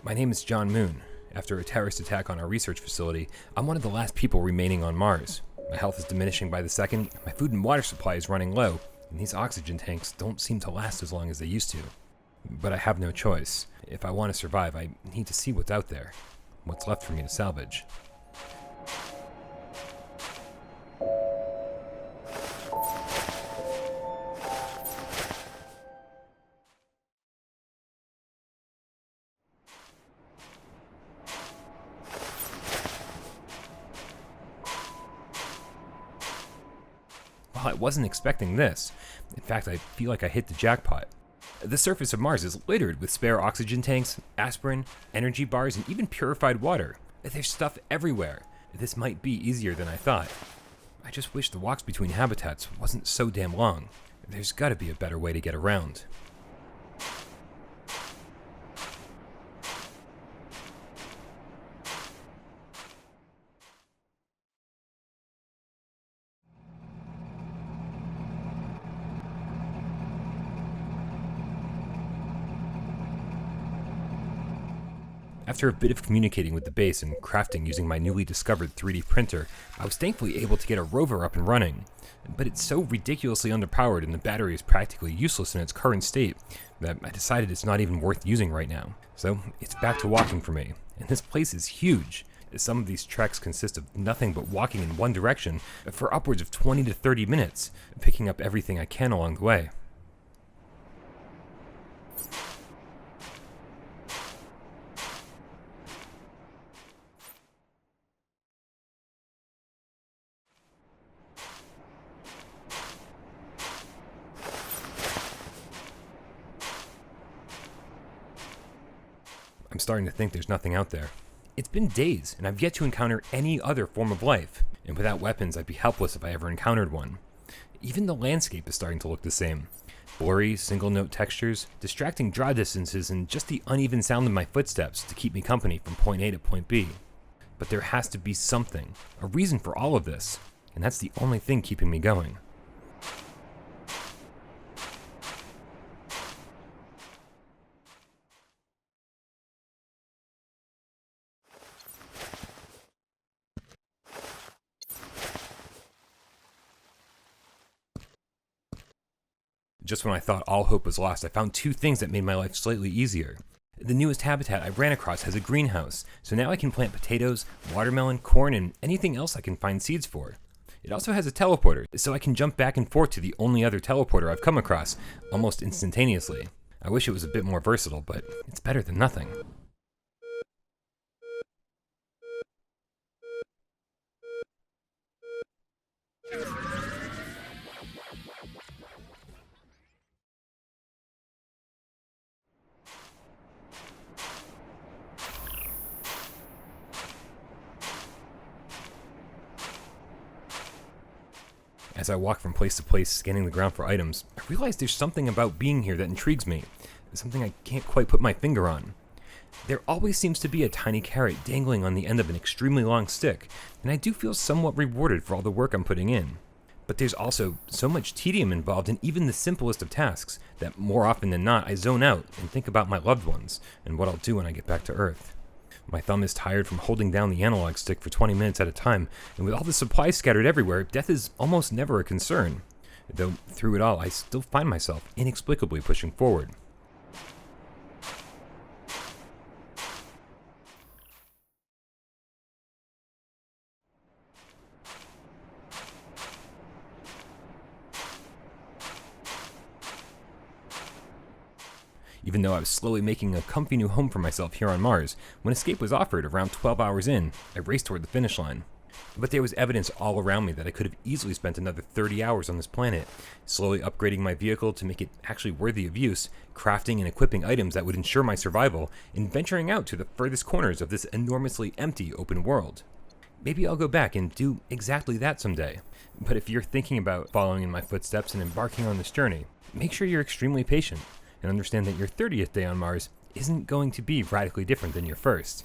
My name is John Moon. After a terrorist attack on our research facility, I'm one of the last people remaining on Mars. My health is diminishing by the second, my food and water supply is running low, and these oxygen tanks don't seem to last as long as they used to. But I have no choice. If I want to survive, I need to see what's out there, what's left for me to salvage. Well, I wasn't expecting this. In fact, I feel like I hit the jackpot. The surface of Mars is littered with spare oxygen tanks, aspirin, energy bars, and even purified water. There's stuff everywhere. This might be easier than I thought. I just wish the walks between habitats wasn't so damn long. There's gotta be a better way to get around. After a bit of communicating with the base and crafting using my newly discovered 3D printer, I was thankfully able to get a rover up and running. But it's so ridiculously underpowered and the battery is practically useless in its current state that I decided it's not even worth using right now. So it's back to walking for me, and this place is huge. Some of these treks consist of nothing but walking in one direction for upwards of 20 to 30 minutes, picking up everything I can along the way. I'm starting to think there's nothing out there. It's been days, and I've yet to encounter any other form of life, and without weapons I'd be helpless if I ever encountered one. Even the landscape is starting to look the same. Blurry, single-note textures, distracting draw distances, and just the uneven sound of my footsteps to keep me company from point A to point B. But there has to be something, a reason for all of this, and that's the only thing keeping me going. Just when I thought all hope was lost, I found two things that made my life slightly easier. The newest habitat I ran across has a greenhouse, so now I can plant potatoes, watermelon, corn, and anything else I can find seeds for. It also has a teleporter, so I can jump back and forth to the only other teleporter I've come across, almost instantaneously. I wish it was a bit more versatile, but it's better than nothing. As I walk from place to place scanning the ground for items, I realize there's something about being here that intrigues me, something I can't quite put my finger on. There always seems to be a tiny carrot dangling on the end of an extremely long stick, and I do feel somewhat rewarded for all the work I'm putting in. But there's also so much tedium involved in even the simplest of tasks that more often than not I zone out and think about my loved ones and what I'll do when I get back to Earth. My thumb is tired from holding down the analog stick for 20 minutes at a time, and with all the supplies scattered everywhere, death is almost never a concern. Though through it all, I still find myself inexplicably pushing forward. Even though I was slowly making a comfy new home for myself here on Mars, when escape was offered around 12 hours in, I raced toward the finish line. But there was evidence all around me that I could have easily spent another 30 hours on this planet, slowly upgrading my vehicle to make it actually worthy of use, crafting and equipping items that would ensure my survival, and venturing out to the furthest corners of this enormously empty open world. Maybe I'll go back and do exactly that someday. But if you're thinking about following in my footsteps and embarking on this journey, make sure you're extremely patient and understand that your 30th day on Mars isn't going to be radically different than your first.